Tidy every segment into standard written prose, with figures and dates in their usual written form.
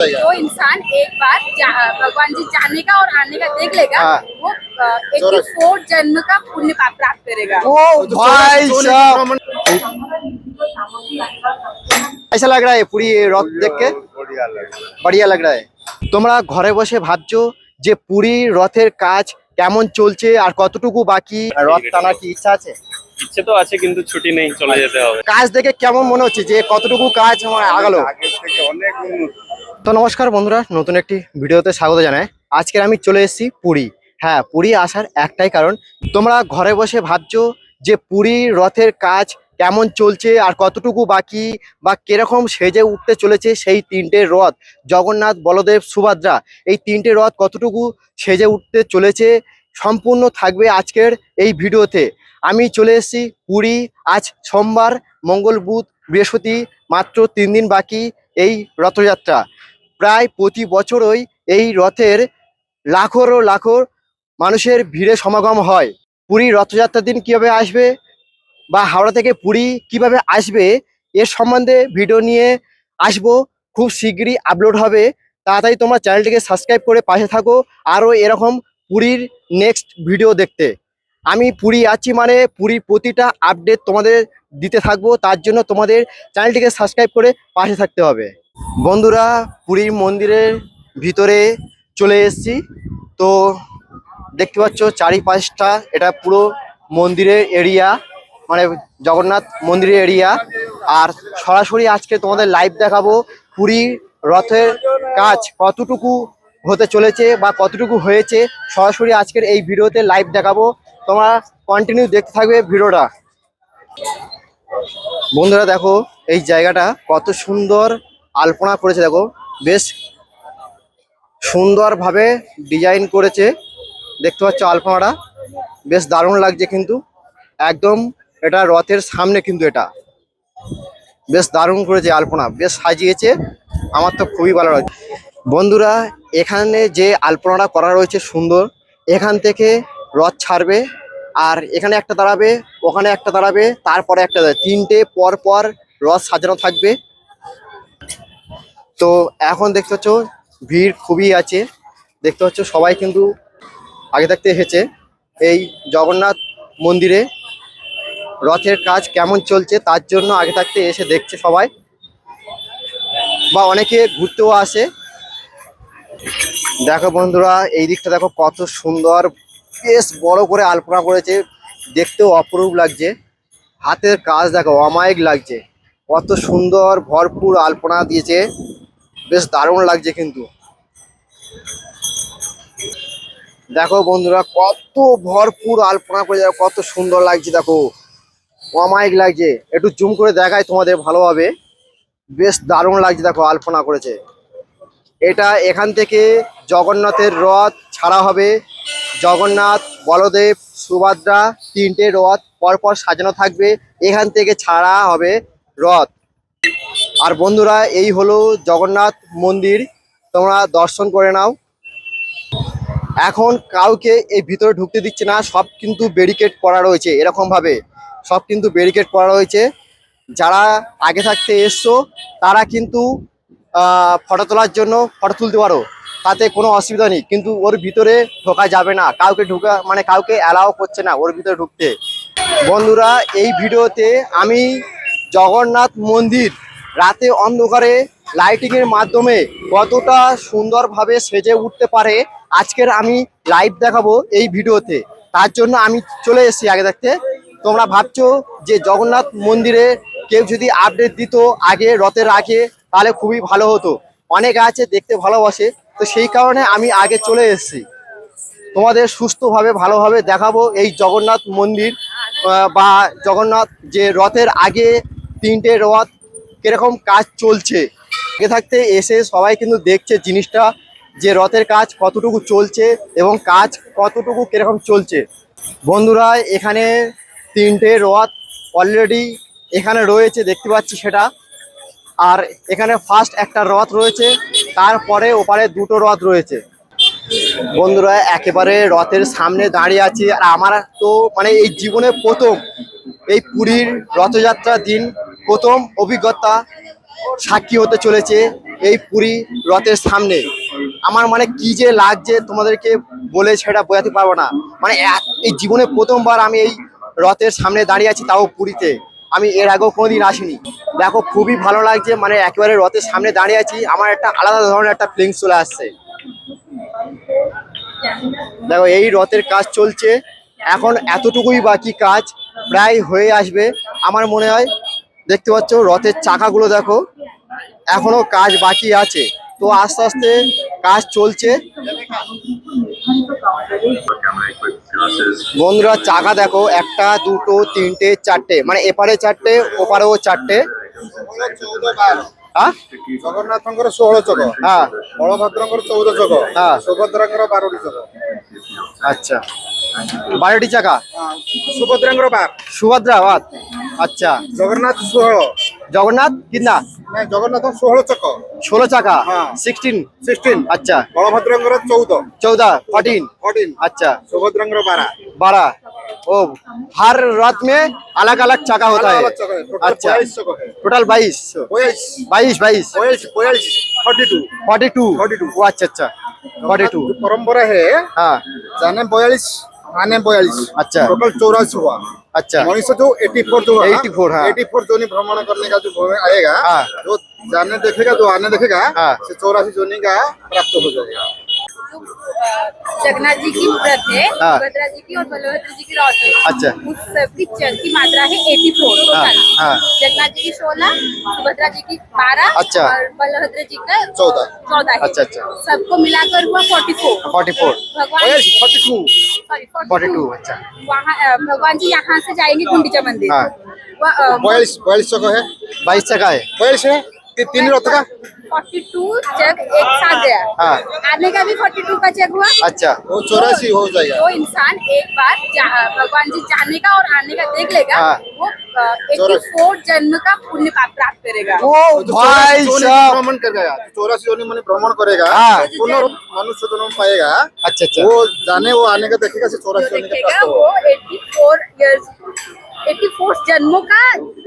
जो इंसान एक बार भगवान जी जाने का और आने का देख लेगा वो 84 जन्म का पुण्य प्राप्त करेगा। ओ भाई साहब, ऐसा लग रहा है पूरी रथ देख के बढ़िया लग रहा है। তোমরা ঘরে বসে ভাবছো যে পুরী রথের কাজ কেমন চলছে আর কতটুকু বাকি, রথ টানার কি ইচ্ছা আছে? ইচ্ছে তো আছে কিন্তু ছুটি নেই, চলে যেতে হবে। কাজ দেখে কেমন মনে হচ্ছে যে কতটুকু কাজ আমার আগালো? তো নমস্কার বন্ধুরা, নতুন একটি ভিডিওতে স্বাগত জানাই। আজকে আমি চলে এসেছি পুরী। হ্যাঁ, পুরী আসার একটাই কারণ, তোমরা ঘরে বসে ভাবছো যে পুরী রথের কাজ কেমন চলছে আর কতটুকু বাকি বা কিরকম সেজে উঠতে চলেছে সেই তিনটে রথ, জগন্নাথ, বলদেব, সুভদ্রা, এই তিনটে রথ কতটুকু সেজে উঠতে চলেছে সম্পূর্ণ থাকবে আজকের এই ভিডিওতে। আমি চলে এসেছি পুরী। আজ সোমবার, মঙ্গল, বুধ, বৃহস্পতি, মাত্র 3 দিন বাকি এই রথযাত্রা। প্রায় প্রতি বছরই এই রথের লাখো লাখো মানুষের ভিড়ে সমাগম হয়। পুরী রথযাত্রার দিন কীভাবে আসবে বা হাওড়া থেকে পুরী কিভাবে আসবে এর সম্বন্ধে ভিডিও নিয়ে আসবো, খুব শীঘ্রই আপলোড হবে। তাড়াতাড়ি তোমরা চ্যানেলটিকে সাবস্ক্রাইব করে পাশে থাকো আরও এরকম পুরীর নেক্সট ভিডিও দেখতে। আমি পুরী আছি মানে পুরীর প্রতিটা আপডেট তোমাদের দিতে থাকবো, তার জন্য তোমাদের চ্যানেলটিকে সাবস্ক্রাইব করে পাশে থাকতে হবে। বন্ধুরা, পুরীর মন্দিরের ভিতরে চলে এসেছি। তো দেখতে পাচ্ছ চারিপাশটা, এটা পুরো মন্দিরের এরিয়া, মানে জগন্নাথ মন্দিরের এরিয়া। আর সরাসরি আজকে তোমাদের লাইভ দেখাবো পুরীর রথের কাজ কতটুকু হতে চলেছে বা কতটুকু হয়েছে, সরাসরি আজকের এই ভিডিওতে লাইভ দেখাবো। তোমরা কন্টিনিউ দেখতে থাকবে ভিডিওটা। বন্ধুরা দেখো এই জায়গাটা কত সুন্দর আলপনা করেছে, দেখো বেশ সুন্দরভাবে ডিজাইন করেছে। দেখতে পাচ্ছ আলপনাটা বেশ দারুণ লাগছে, কিন্তু একদম এটা রথের সামনে, কিন্তু এটা বেশ দারুণ করেছে আলপনা, বেশ সাজিয়েছে, আমার তো খুবই ভালো লাগছে। বন্ধুরা, এখানে যে আলপনাটা করা রয়েছে সুন্দর, এখান থেকে রথ ছাড়বে আর এখানে একটা দাঁড়াবে, ওখানে একটা দাঁড়াবে, তারপরে একটা দাঁড়াবে, তিনটে পর পর রথ সাজানো থাকবে। তো এখন দেখতে পাচ্ছ ভিড় খুবই আছে, দেখতে পাচ্ছ সবাই কিন্তু আগে থাকতে এসেছে এই জগন্নাথ মন্দিরে রথের কাজ কেমন চলছে তার জন্য আগে থাকতে এসে দেখছে সবাই, বা অনেকে ঘুরতেও আসে। দেখো বন্ধুরা, এই দিকটা দেখো কত সুন্দর, বেশ বড় করে আলপনা করেছে, দেখতেও অপরূপ লাগছে। হাতের কাজ দেখো অমায়িক লাগছে, কত সুন্দর ভরপুর আলপনা দিয়েছে, বেশ দারুণ লাগছে। কিন্তু দেখো বন্ধুরা কত ভরপুর আলপনা করে, কত সুন্দর লাগছে, দেখো অমায়িক লাগছে। একটু জুম করে দেখাই তোমাদের ভালোভাবে, বেশ দারুণ লাগছে, দেখো আলপনা করেছে। এটা এখান থেকে জগন্নাথের রথ ছাড়া হবে, জগন্নাথ, বলদেব, সুভদ্রা, তিনটে রথ পরপর সাজানো থাকবে, এখান থেকে ছাড়া হবে রথ। আর বন্ধুরা, এই হলো জগন্নাথ মন্দির, তোমরা দর্শন করে নাও। এখন কাউকে এই ভিতরে ঢুকতে দিচ্ছে না, সব কিন্তু ব্যারিকেড করা রয়েছে, এরকমভাবে সব কিন্তু ব্যারিকেড করা রয়েছে। যারা আগে থাকতে এসছো তারা কিন্তু ফটো তোলার জন্য ফটো তুলতে পারো, তাতে কোনো অসুবিধা নেই, কিন্তু ওর ভিতরে ঢোকা যাবে না, কাউকে ঢোকা মানে কাউকে অ্যালাও করছে না ওর ভিতরে ঢুকতে। বন্ধুরা, এই ভিডিওতে আমি জগন্নাথ মন্দির রাতে অন্ধকারে লাইটিংয়ের মাধ্যমে কতটা সুন্দরভাবে সেজে উঠতে পারে আজকের আমি লাইভ দেখাবো এই ভিডিওতে। তার জন্য আমি চলে এসেছি আগে থাকতে। তোমরা ভাবছো যে জগন্নাথ মন্দিরে কেউ যদি আপডেট দিত আগে রথের আগে তাহলে খুবই ভালো হতো, অনেকে আছে দেখতে ভালোবাসে, তো সেই কারণে আমি আগে চলে এসেছি। তোমাদের সুস্থভাবে ভালোভাবে দেখাবো এই জগন্নাথ মন্দির বা জগন্নাথ যে রথের আগে তিনটে রথ কিরকম কাজ চলছে। আগে থাকতে এসে সবাই কিন্তু দেখছে জিনিসটা, যে রথের কাজ কতটুকু চলছে এবং কাজ কতটুকু কিরকম চলছে। বন্ধুরা, এখানে তিনটে রথ অলরেডি এখানে রয়েছে, দেখতে পাচ্ছি সেটা। আর এখানে ফার্স্ট একটা রথ রয়েছে, তারপরে ওপারে দুটো রথ রয়েছে। বন্ধুরা, একেবারে রথের সামনে দাঁড়িয়ে আছি, আর আমার তো মানে এই জীবনে প্রথম এই পুরীর রথযাত্রার দিন প্রথম অভিজ্ঞতা সাক্ষী হতে চলেছে এই পুরী রথের সামনে। আমার মানে কি যে লাগছে তোমাদেরকে বলে সেটা বোঝাতে পারবো না। মানে এই জীবনে প্রথমবার আমি এই রথের সামনে দাঁড়িয়ে আছি, তাও পুরীতে। আমি এর আগেও কোনোদিন আসিনি। দেখো খুবই ভালো লাগছে, মানে একেবারে রথের সামনে দাঁড়িয়ে আছি, আমার একটা আলাদা ধরনের একটা ফিলিংস চলে আসছে। দেখো এই রথের কাজ চলছে এখন, এতটুকুই বাকি কাজ, প্রায় হয়ে আসবে আমার মনে হয়। দেখতে পাচ্ছ রথের চাকাগুলো দেখো, এখনো কাজ বাকি আছে, তো আস্তে আস্তে কাজ চলছে। বন্ধুরা চাকা দেখো, একটা দুটো তিনটে চারটে, মানে এপারে চারটে ওপারেও চারটে। হ্যাঁ ଜଗନ୍ନାଥଙ୍କର 16 ଚକ, হ্যাঁ ବଳଭଦ୍ରଙ୍କର 14 ଚକ, হ্যাঁ ସୁଭଦ୍ରାଙ୍କର 12ଟି ଚକ, আচ্ছা 12টি চাকা, ସୁଭଦ୍ରାଙ୍କର 12, সুভদ্রা বাদ। আচ্ছা ଜଗନ୍ନାଥ 16, জগন্নাথ কিনা ନାଇଁ ଜଗନ୍ନାଥ 16 ଚକ, 16 চাকা, হ্যাঁ। 16। 16, আচ্ছা ବଳଭଦ୍ରଙ୍କର 14, 14 14। 14, अच्छा ସୁଭଦ୍ରାଙ୍କର 12, 12। ओ हर रथ में अलग अलग चाका होता है। अलग-अलग चक है, टोटल अच्छा 42 चक है, टोटल 22 42, 22 22 42, 42, 42 42। वो अच्छा अच्छा 42। जो परंपरा है हाँ जाने 42 आने 42, अच्छा। टोटल 84 हुआ। अच्छा मनीष जो 84 जो है 84, हाँ। 84 जोनी भ्रमण करने का जो आएगा, हाँ। जो जाने देखेगा जो आने देखेगा, हाँ। से 84 जोनी का प्राप्त हो जाएगा। जगन्नाथ जी की व्रत है, हाँ। सुभद्रा जी की और बलभद्र जी की रथ है। अच्छा। उस सबकी चल की मात्रा है 84 टोटल। हाँ। जगन्नाथ जी की 16, सुभद्रा जी की 12 अच्छा। और बलभद्र जी का 14 है। अच्छा, अच्छा। सबको मिलाकर हुआ 44। 44 भगवान 42 सॉरी 42 अच्छा। वहाँ भगवान जी यहाँ से जाएंगे गुंडीचा मंदिर। हाँ। 42 चक है, 22 चाका है। 42 है, तीन रथ का 42 चक एक साथ गया। हाँ। आने का भी 42 का चक हुआ। अच्छा वो 84 हो जाएगा। जो इंसान एक बार भगवान जी जाने का और आने का देख लेगा, हाँ। वो 84 जन्म का पुण्य प्राप्त करेगा। ओ भाई साहब। भ्रमण करेगा, 84 जोनी मन भ्रमण करेगा, हाँ। पुनः मनुष्य जन्म पाएगा, अच्छा अच्छा वो जाने वो आने का देखेगा, से 84 जो जोनी का देखेगा प्राप्त वो होगा। 84 इयर्स 84 जन्मों का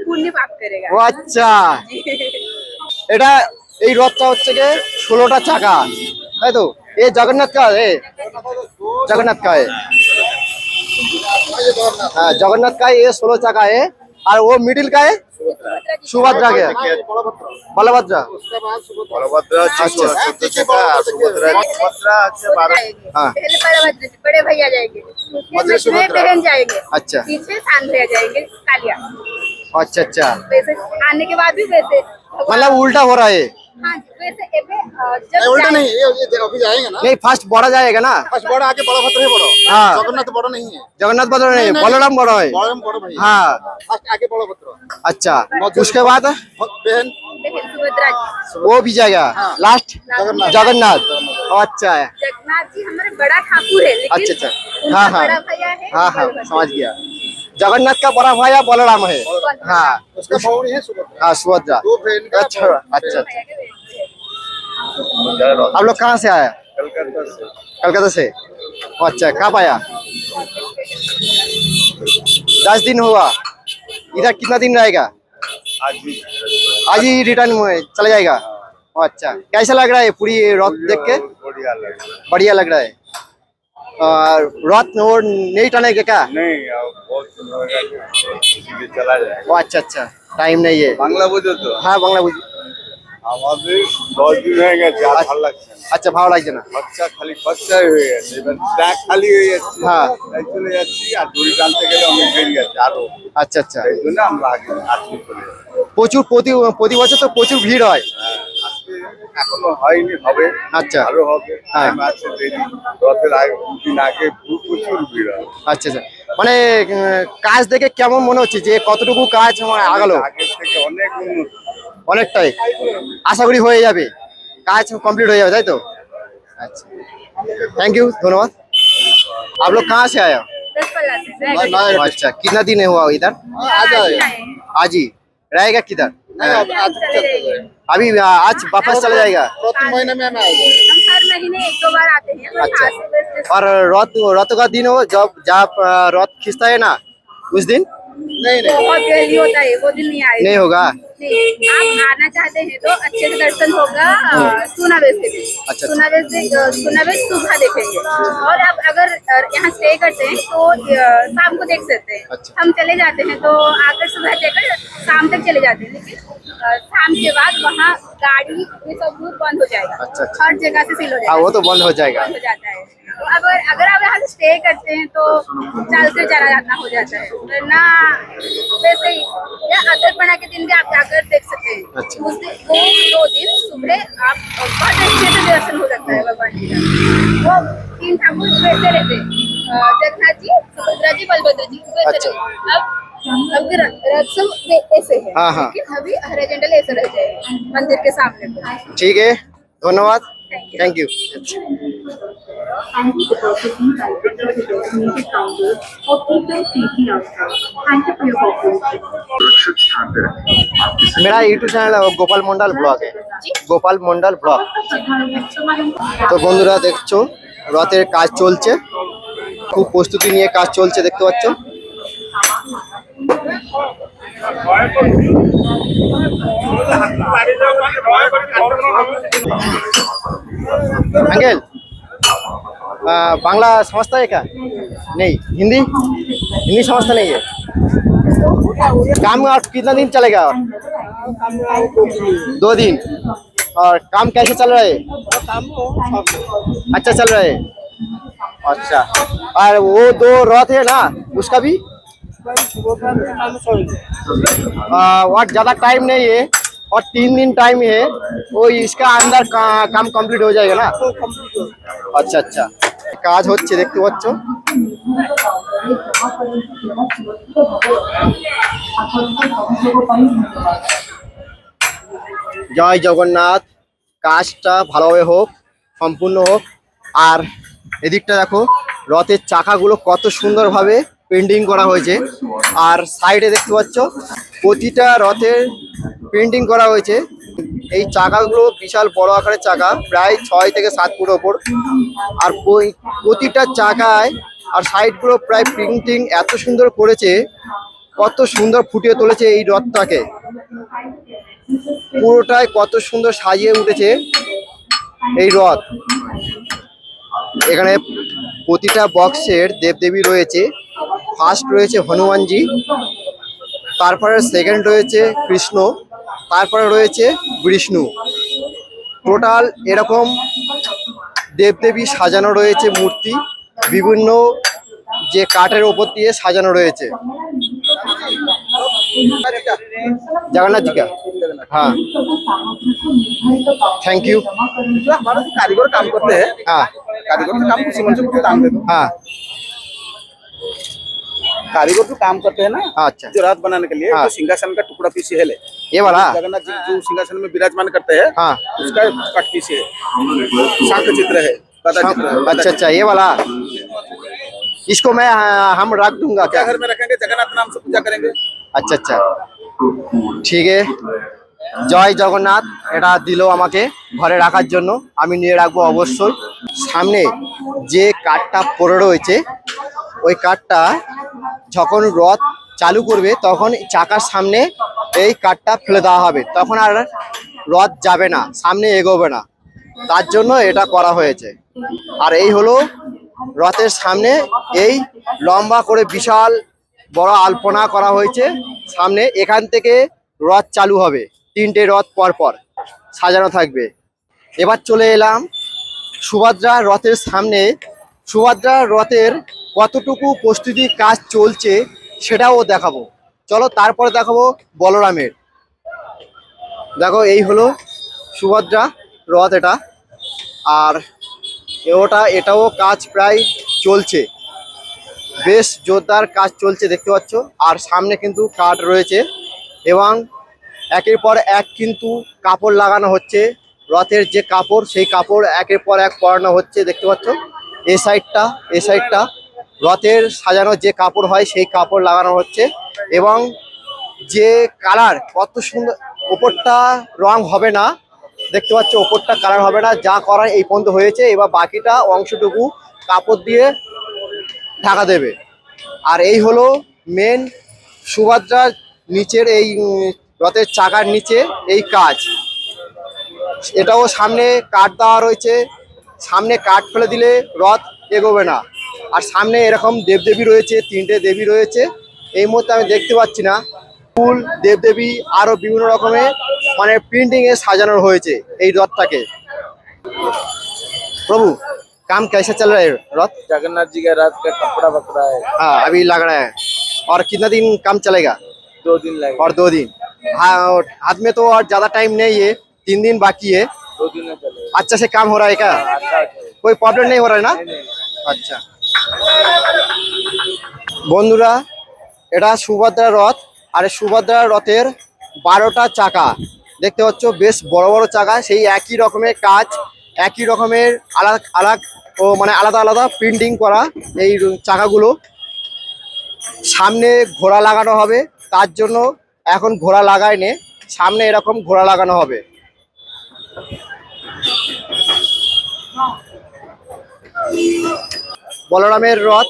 पुण्य प्राप्त करेगा। ও আচ্ছা, এটা এই রথটা হচ্ছে গিয়ে 16টা চাকা, তাই তো? এই জগন্নাথ কা है जगन्नाथ का है। हाँ जगन्नाथ का ये 16 चाका है, और वो मिडिल का है सुभद्रा का, बलभद्र। उसके बाद सुबह बलभद्र अच्छा। 14 चक्का, सुभद्रा अच्छे 12। हाँ। पहले बलभद्र जी बड़े भैया जाएंगे, मध्य उसमें सुभद्रा। बहन जाएंगे, अच्छा। पीछे शान भैया जाएंगे कालिया। अच्छा अच्छा, वैसे आने के बाद भी वैसे मतलब उल्टा हो रहा है। हाँ वैसे नहीं, उल्टा नहीं, ये अभी जाएगा ना, नहीं फर्स्ट बड़ा जाएगा ना। फर्स्ट बड़ा आके बलभद्र ही बड़ो, हाँ। जगन्नाथ बड़ा नहीं है, जगन्नाथ बड़ा नहीं, नहीं, बलराम बड़ा है। बड़ो बड़ो भाई, हाँ फर्स्ट आके बलभद्र, अच्छा, उसके बाद बहन बहन सुभद्रा जी। वो भी जाएगा लास्ट जगन्नाथ। जगन्नाथ। अच्छा है, जगन्नाथ जी हमारे बड़ा ठाकुर है, लेकिन अच्छा अच्छा, उनका हाँ हाँ बड़ा भैया है हाँ हाँ बलभद्र। समझ गया। जगन्नाथ का बड़ा भाई बलराम है। हाँ उसका भवन है सुभद्रा, हाँ सुभद्रा। दो बहन का अच्छा भवन। अच्छा अच्छा। भैया के बेटे। आप लोग कहाँ से आए? कलकत्ता से कलकत्ता से। अच्छा कब आया? 10 दिन हुआ। इधर कितना दिन रहेगा? आज ही आज ही रिटर्न में चला जाएगा। अच्छा कैसा लग रहा है पूरी रथ देख के? बढ़िया लग रहा है। बढ़िया लग रहा है। रथ वो नहीं टानेगा क्या? नहीं अब बहुत दिन होगा कि चला जाए। ও আচ্ছা আচ্ছা, টাইম নেই है। বাংলা বুঝো তো? হ্যাঁ বাংলা বুঝি। আমাদের 10 দিন হয়ে গেছে, আর ভালো লাগছে না। আচ্ছা ভালো লাগছে না। খরচা খালি খরচাই হয়ে গেছে, এবার ট্যাগ খালি হয়ে যাচ্ছে। হ্যাঁ। তাই চলে যাচ্ছি, আর দড়ি টানতে গেলে অনেক দেরি গেছে আরো, আচ্ছা আচ্ছা, এই জন্য আমরা আজকে চলে যাচ্ছি। প্রচুর প্রতি বছর তো প্রচুর ভিড় হয়। আজকে এখনো হয়নি, হবে। আচ্ছা। আরো হবে, হ্যাঁ। টাইম আছে দেরি। রথের আগে দিন আগে প্রচুর ভিড় হয়। আচ্ছা আচ্ছা, মানে কাজ দেখে কেমন মনে হচ্ছে যে কতটুকু কাজ আমার আগালো? আগের থেকে অনেক উন্নত। অনেকটাই, আশা করি হয়ে যাবে, কাজ कंप्लीट हो जाए, তাই তো? अच्छा थैंक यू, धन्यवाद। आप लोग कहाँ से आए हो? दसपल्ला से अच्छा कितना दिन हुआ इधर? आ जाए, आज ही रहेगा किधर? नहीं अब आज चले जाएंगे। अभी आज वापस चला जाएगा। प्रति महीने में हम आएंगे। हम हर महीने 1-2 बार आते हैं। हम अच्छा। यहाँ से बस और रथ का दिन हो जब जब रथ खींचता है ना, उस दिन नहीं नहीं बहुत जल्दी होता है, वो दिन नहीं आएगा। नहीं होगा? नहीं, आप आना चाहते हैं तो अच्छे से दर्शन होगा सुनावेश के दिन। अच्छा। सुनावेश सुबह देखेंगे, और आप अगर यहाँ स्टे करते हैं तो शाम को देख सकते हैं। अच्छा। हम चले जाते हैं तो आकर सुबह देखकर शाम तक चले जाते हैं, लेकिन शाम के बाद वहाँ गाड़ी ये सब रूट बंद हो जाएगा। अच्छा, अच्छा। हर जगह से सील हो हाँ, जाएगा, वो तो बंद हो जाएगा। बंद हो जाता है। तो अगर आप यहाँ स्टे करते हैं तो चल कर चला जाना हो जाता है, वरना वैसे ही या अथर्वणा के दिन भी आप जाकर देख सकते हैं। अच्छा। उस दिन वो 2 दिन सुबह आप बहुत अच्छे से दर्शन हो सकता है भगवान जी का। वो 3 ठाकुर वैसे रहते हैं, जगन्नाथ जी, सुभद्रा जी, बलभद्र जी वैसे अच्छा। रहते हैं। अब रथ सब ऐसे है, हाँ, हाँ। लेकिन अभी हॉरिजॉन्टल ऐसे रह जाएगा मंदिर के सामने पे। ठीक है, धन्यवाद, Thank you. Thank you. and the purchasing prices for the designated counters of Hotel CT outside. Thank you for your cooperation. मेरा यूट्यूब चैनल गोपाल मंडल ब्लॉग है, গোপাল মন্ডল ব্লগ। তো বন্ধুরা দেখছো রথের কাজ চলছে, খুব প্রস্তুতি নিয়ে কাজ চলছে দেখতে পাচ্ছ। अंकल बांग्ला समझता है क्या? नहीं, हिंदी हिंदी समझता नहीं है। काम और कितना दिन चलेगा? 2 दिन। और काम कैसे चल रहा है? अच्छा चल रहा है। अच्छा, और वो 2 रथ है ना, उसका भी और ज्यादा टाइम नहीं है, और 3 दिन टाइम है, वो इसका अंदर काम कंप्लीट हो जाएगा ना? अच्छा अच्छा, কাজ হচ্ছে দেখতে পাচ্ছ। জয় জগন্নাথ, কাজটা ভালোভাবে হোক, সম্পূর্ণ হোক। আর এদিকটা দেখো রথের চাকাগুলো কত সুন্দরভাবে পেন্টিং করা হয়েছে, আর সাইডে দেখতে পাচ্ছ প্রতিটা রথের পেন্টিং করা হয়েছে। এই চাকাগুলো বিশাল বড় আকারের চাকা, প্রায় 6 থেকে 7 ফুট ওপর, আর প্রতিটা চাকায় আর সাইডগুলো প্রায় প্রিন্টিং এত সুন্দর করেছে, কত সুন্দর ফুটিয়ে তুলেছে এই রথটাকে। পুরোটাই কত সুন্দর সাজিয়ে উঠেছে এই রথ। এখানে প্রতিটা বক্সের দেবদেবী রয়েছে। ফার্স্ট রয়েছে হনুমানজি, তারপরে সেকেন্ড রয়েছে কৃষ্ণ, তারপরে রয়েছে বিষ্ণু। টোটাল এরকম দেবদেবী সাজানো রয়েছে মূর্তি, বিভিন্ন যে কাঠের ওপর দিয়ে সাজানো রয়েছে। जगन्नाथ जी का, हाँ, थैंक यू। हमारा जो कारीगर काम करते हैं, हाँ कारीगर तो काम किसी मन से कुछ काम दे दो। हाँ कारीगर जो काम करते हैं ना, अच्छा, जो रात बनाने के लिए हाँ। जो सिंहासन का टुकड़ा पीस है, ले ये वाला, जगन्नाथ जी जो सिंहासन में विराजमान करते हैं, हाँ, उसका कट पीस है, शंख चित्र है, गदा चित्र है। अच्छा अच्छा, ये वाला, इसको मैं हम रख दूंगा क्या क्या? घर में रखेंगे, जगन्नाथ नाम से पूजा करेंगे। আচ্ছা আচ্ছা, ঠিক আছে। জয় জগন্নাথ, এটা দিল আমাকে ঘরে রাখার জন্য, আমি নিয়ে রাখবো অবশ্যই। সামনে যে কাঠটা পড়ে রয়েছে, ওই কাঠটা যখন রথ চালু করবে তখন চাকার সামনে এই কাঠটা ফেলে দেওয়া হবে, তখন আর রথ যাবে না, সামনে এগোবে না, তার জন্য এটা করা হয়েছে। আর এই হলো রথের সামনে এই লম্বা করে বিশাল বড় আলপনা করা হয়েছে সামনে। এখান থেকে রথ চালু হবে, 3টে রথ পর পর সাজানো থাকবে। এবার চলে এলাম সুভদ্রা রথের সামনে। সুভদ্রা রথের কতটুকু প্রস্তুতি কাজ চলছে সেটাও দেখাবো, চলো। তারপরে দেখাবো বলরামের। দেখো এই হলো সুভদ্রা রথ এটা, আর এটাও কাজ প্রায় চলছে, বেশ জোরদার কাজ চলছে দেখতে পাচ্ছ। আর সামনে কিন্তু কাঠ রয়েছে এবং একের পর এক কিন্তু কাপড় লাগানো হচ্ছে। রথের যে কাপড়, সেই কাপড় একের পর এক পরানো হচ্ছে দেখতে পাচ্ছ। এই সাইডটা রথের সাজানো যে কাপড় হয় সেই কাপড় লাগানো হচ্ছে, এবং যে কালার কত সুন্দর, ওপরটা রং হবে না দেখতে পাচ্ছ, ওপরটা কালার হবে না, যা করার এই পর্যন্ত হয়েছে। এবার বাকিটা অংশটুকু কাপড় দিয়ে ঢাকা দেবে। আর এই হলো মেন সুভদ্রার নিচের এই রথের চাকার নিচে এই কাজ, এটাও সামনে কাঠ দেওয়া রয়েছে, সামনে কাঠ ফেলে দিলে রথ এগোবে না। আর সামনে এরকম দেবদেবী রয়েছে, 3টে দেবী রয়েছে, এই মুহূর্তে আমি দেখতে পাচ্ছি না। ফুল, দেবদেবী আরো বিভিন্ন রকমের মানে প্রিন্টিং এ সাজানো হয়েছে এই রথটাকে। प्रभु काम कैसे चल रहा है रथ? जगन्नाथ जी का रथ का कपड़ा बक रहा है। हाँ अभी लग रहा है। और कितना दिन काम चलेगा? 2 दिन लगेगा। और 2 दिन। हाँ हाथ में तो और ज्यादा टाइम नहीं है, 3 दिन बाकी है। 2 दिन में चलेगा। अच्छा से काम हो रहा है क्या? अच्छा है। कोई प्रॉब्लम नहीं हो रहा है ना? नहीं। আচ্ছা বন্ধুরা, এটা সুভদ্রা রথ। আর এই সুভদ্রা রথের 12টা চাকা দেখতে পাচ্ছ, বেশ বড় বড় চাকা, সেই একই রকমের কাজ, একই রকমের আলাদা আলাদা প্রিন্টিং করা এই চাকাগুলো। সামনে ঘোড়া লাগানো হবে, তার জন্য এখন ঘোড়া লাগায়নি, সামনে এরকম ঘোড়া লাগানো হবে। বলরামের রথ,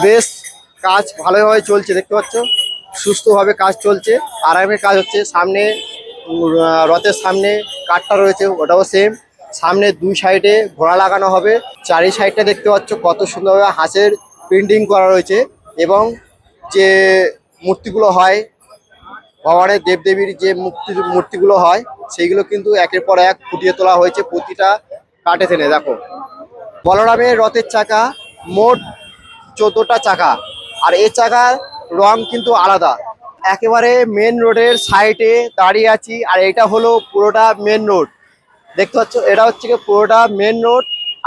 বেশ কাজ ভালোভাবে চলছে, দেখতে পাচ্ছ সুস্থভাবে কাজ চলছে, আরামের কাজ হচ্ছে। সামনে রথের সামনে কাঠটা রয়েছে, ওটাও সেম। সামনে 2 সাইডে ঘোড়া লাগানো হবে, 4 সাইডটা দেখতে পাচ্ছ কত সুন্দরভাবে হাঁসের প্রিন্টিং করা রয়েছে। এবং যে মূর্তিগুলো হয় ভগবানের দেবদেবীর যে মূর্তিগুলো হয়, সেইগুলো কিন্তু একের পর এক ফুটিয়ে তোলা হয়েছে প্রতিটা কাঠে টেনে। দেখো বলরামের রথের চাকা মোট 14টা চাকা, আর এই চাকার রং কিন্তু আলাদা। একেবারে মেন রোডের সাইডে দাঁড়িয়ে আছি, আর এটা হলো পুরোটা মেন রোড, দেখতে পাচ্ছ এটা হচ্ছে কি পুরোটা মেন রোড।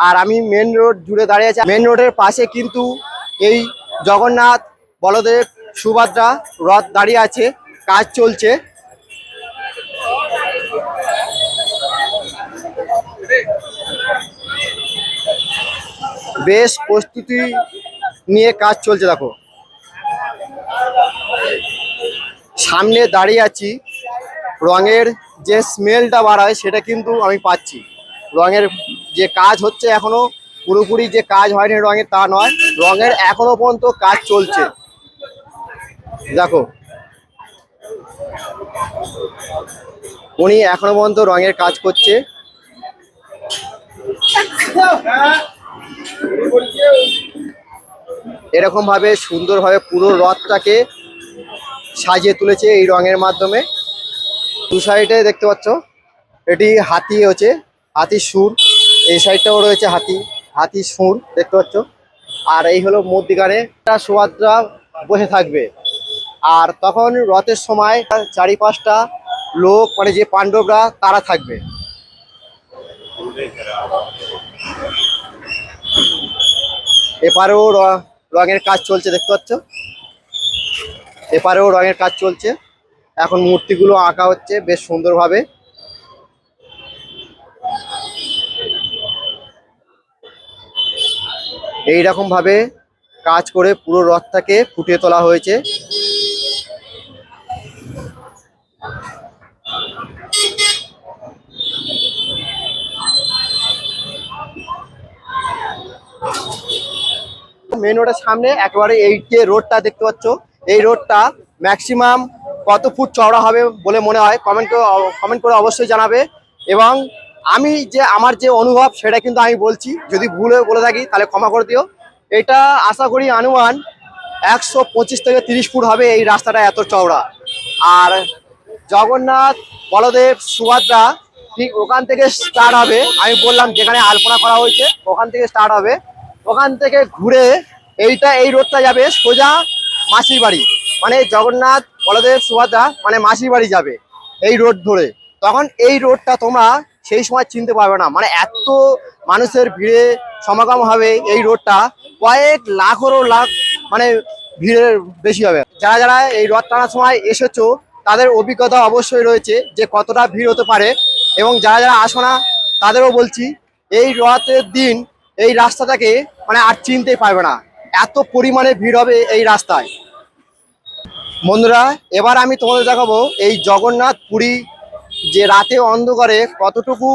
আর আমি মেন রোড জুড়ে দাঁড়িয়ে আছি। মেন রোডের পাশে কিন্তু এই জগন্নাথ, বলদেব, সুভদ্রা রথ দাঁড়িয়ে আছে, কাজ চলছে। বেশ প্রস্তুতি নিয়ে কাজ চলছে। দেখো সামনে দাঁড়িয়ে আছি, রঙের যে স্মেলটা বার হয় সেটা কিন্তু আমি পাচ্ছি। রঙের যে কাজ হচ্ছে এখনো পুরোপুরি যে কাজ হয়নি রঙের তা নয়, রঙের এখনো পর্যন্ত কাজ চলছে। দেখো উনি এখনো পর্যন্ত রঙের কাজ করছে। এরকম ভাবে সুন্দরভাবে পুরো রথটাকে সাজিয়ে তুলেছে এই রঙের মাধ্যমে। 2 সাইডে দেখতে পাচ্ছ এটি হাতি হচ্ছে, হাতির সুর, এই সাইডটাও রয়েছে হাতির সুর দেখতে পাচ্ছ। আর এই হলো মধ্যিখানে সুভদ্রা বসে থাকবে। আর তখন রথের সময় 4-5টা লোক মানে যে পাণ্ডবরা তারা থাকবে। এপারেও রঙের কাজ চলছে, দেখতে পাচ্ছ এপারেও রঙের কাজ চলছে। এখন মূর্তিগুলো আঁকা হচ্ছে বেশ সুন্দরভাবে। এইরকম ভাবে কাজ করে পুরো রথটাকে ফুটিয়ে তোলা হয়েছে। মেন রোডের সামনে একেবারে এই যে রোডটা দেখতে পাচ্ছ, এই রোডটা ম্যাক্সিমাম কত ফুট চওড়া হবে বলে মনে হয় কমেন্ট করে অবশ্যই জানাবে। এবং আমার যে অনুভব সেটা কিন্তু আমি বলছি, যদি ভুল হয়ে বলে থাকি তাহলে ক্ষমা করে দিও। এটা আশা করি আনুমান 125 থেকে 30 ফুট হবে এই রাস্তাটা, এত চওড়া। আর জগন্নাথ, বলদেব, সুভদ্রা ঠিক ওখান থেকে স্টার্ট হবে। আমি বললাম যেখানে আলপনা করা হয়েছে ওখান থেকে স্টার্ট হবে, ওখান থেকে ঘুরে এই রোডটা যাবে সোজা মাসির বাড়ি, মানে জগন্নাথ, বলদেব, সুভদ্রা মানে মাসির বাড়ি যাবে এই রোড ধরে। তখন এই রোডটা তোমরা সেই সময় চিনতে পারবে না, মানে এত মানুষের ভিড়ে সমাগম হবে এই রোডটা, কয়েক লাখেরও লাখ মানে ভিড়ের বেশি হবে। যারা যারা এই রথ টানার সময় এসেছো তাদের অভিজ্ঞতা অবশ্যই রয়েছে যে কতটা ভিড় হতে পারে। এবং যারা যারা আসো না তাদেরও বলছি, এই রথের দিন এই রাস্তাটাকে মানে আর চিনতেই পারবে না, এত পরিমাণে ভিড় হবে এই রাস্তায়। বন্ধুরা এবার আমি তোমাদের দেখাবো এই জগন্নাথ পুরী যে রাতে অন্ধকারে কতটুকু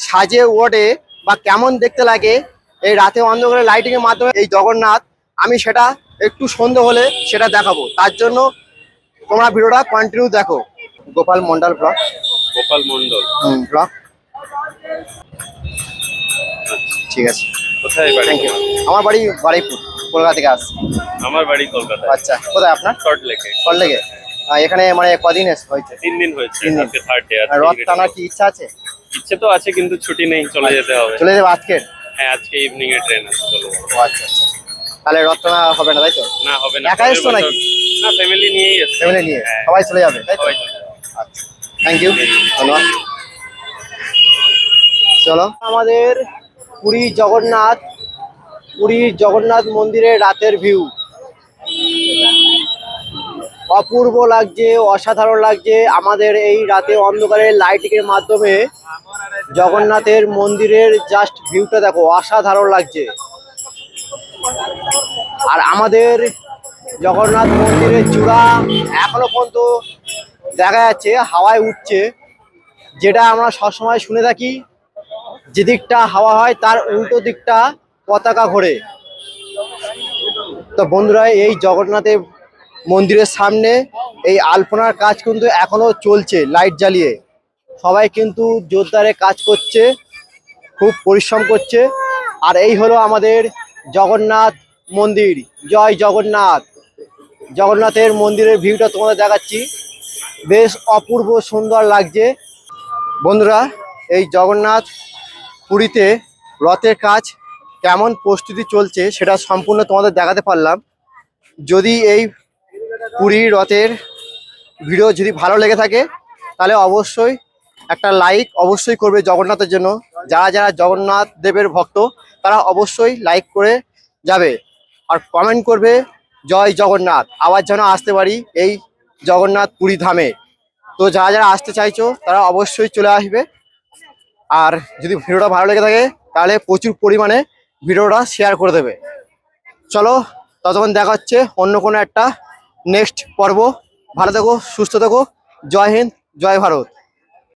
সাজে ওঠে বা কেমন দেখতে লাগে এই রাতে অন্ধকারে লাইটিং এর মাধ্যমে এই জগন্নাথ, আমি সেটা একটু সন্ধে হলে সেটা দেখাবো, তার জন্য তোমরা ভিডিওটা কন্টিনিউ দেখো। গোপাল মন্ডল ব্লগ। গোপাল মন্ডল। ব্লগ, ঠিক আছে, কোথায় বাড়ি থ্যাংক ইউ। তোমার? আমার বাড়ি বারুইপুর, কলকাতা থেকে আসছি। আমার বাড়ি কলকাতায়। আচ্ছা, কোথায় আপনার? শর্ট লেকে। সল্টলেকে। এখানে মানে কদিন হয়েছে? 3 দিন হয়েছে, 3 দিন। আজকে থার্ড ডে। আর রথ টানার কি ইচ্ছা আছে? ইচ্ছে তো আছে কিন্তু ছুটি নেই, চলে যেতে হবে। চলে যাবে আজকের? হ্যাঁ, আজকে ইভিনিং এ ট্রেন আছে, চলে যাবো। ও আচ্ছা আচ্ছা, তাহলে রথ টানা হবে না তাই তো? না হবে না। একা পরের এসছো বছর- নাকি? না, ফ্যামিলি নিয়েই এসেছি। ফ্যামিলি নিয়ে হ্যাঁ, সবাই চলে যাবে তাই তো? সবাই চলে যাবে। আচ্ছা, থ্যাংক ইউ, ধন্যবাদ। চলো, আমাদের পুরী জগন্নাথ মন্দিরের রাতের ভিউ অপূর্ব লাগছে, অসাধারণ লাগছে। আমাদের এই রাতে অন্ধকারে লাইটিংয়ের মাধ্যমে জগন্নাথের মন্দিরের জাস্ট ভিউটা দেখো, অসাধারণ লাগছে। আর আমাদের জগন্নাথ মন্দিরের চূড়া এখনো পর্যন্ত দেখা যাচ্ছে, হাওয়ায় উঠছে। যেটা আমরা সবসময় শুনে থাকি, যেদিকটা হাওয়া হয় তার উল্টো দিকটা পতাকা ঘোরে। তো বন্ধুরা, এই জগন্নাথের মন্দিরের সামনে এই আলপনার কাজ কিন্তু এখনো চলছে, লাইট জ্বালিয়ে। সবাই কিন্তু জোরদারে কাজ করছে, খুব পরিশ্রম করছে। আর এই হলো আমাদের জগন্নাথ মন্দির। জয় জগন্নাথ। জগন্নাথের মন্দিরের ভিউটা তোমাদের দেখাচ্ছি, বেশ অপূর্ব সুন্দর লাগছে। বন্ধুরা, এই জগন্নাথ পুরীতে রথের কাজ কেমন প্রস্তুতি চলছে সেটা সম্পূর্ণ তোমাদের দেখাতে পারলাম। যদি এই পুরী রথের ভিডিও যদি ভালো লেগে থাকে তাহলে অবশ্যই একটা লাইক অবশ্যই করবে জগন্নাথের জন্য। যারা যারা জগন্নাথ দেবের ভক্ত তারা অবশ্যই লাইক করে যাবে, আর কমেন্ট করবে জয় জগন্নাথ, আবার যেন আসতে পারি এই জগন্নাথ পুরী ধামে। তো যারা যারা আসতে চাইছো তারা অবশ্যই চলে আসবে। আর যদি ভিডিওটা ভালো লেগে থাকে তাহলে প্রচুর পরিমাণে ভিডিওটা শেয়ার করে দেবে। চলো, ততক্ষণ দেখা হচ্ছে অন্য কোনো একটা নেক্সট পর্ব। ভালো থেকো, সুস্থ থেকো। জয় হিন্দ, জয় ভারত।